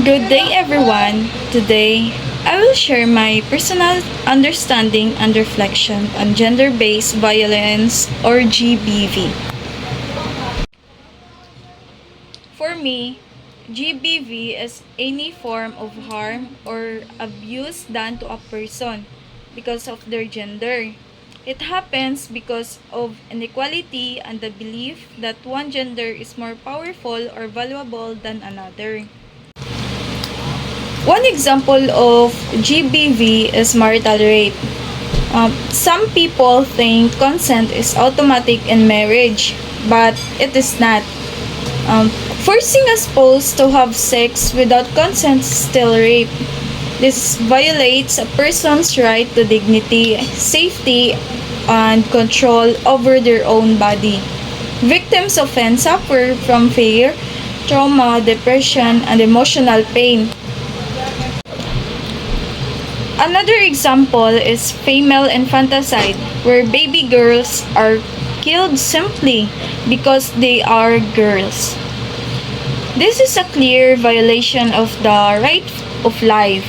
Good day, everyone. Today, I will share my personal understanding and reflection on gender based violence or GBV. For me, GBV is any form of harm or abuse done to a person because of their gender. It happens because of inequality and the belief that one gender is more powerful or valuable than another. One example of GBV is marital rape. Some people think consent is automatic in marriage, but it is not. Forcing a spouse to have sex without consent is still rape. This violates a person's right to dignity, safety, and control over their own body. Victims often suffer from fear, trauma, depression, and emotional pain. Another example is female infanticide, where baby girls are killed simply because they are girls. This is a clear violation of the right of life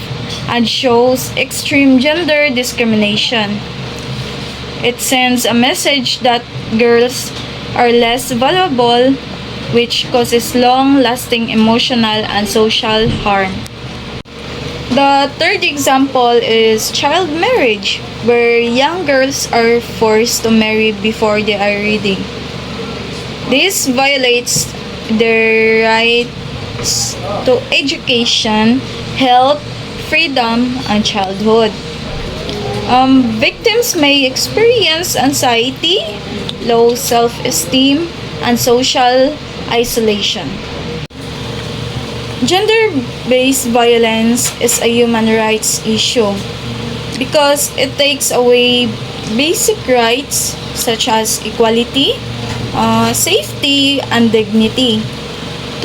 and shows extreme gender discrimination. It sends a message that girls are less valuable, which causes long-lasting emotional and social harm. The third example is child marriage, where young girls are forced to marry before they are ready. This violates their rights to education, health, freedom, and childhood. Victims may experience anxiety, low self-esteem, and social isolation. Gender-based violence is a human rights issue because it takes away basic rights such as equality, safety, and dignity.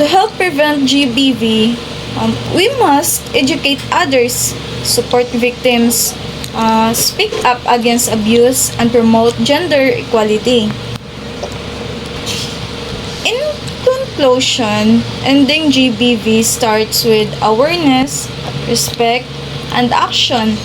To help prevent GBV, we must educate others, support victims, speak up against abuse, and promote gender equality. In conclusion, ending GBV starts with awareness, respect, and action.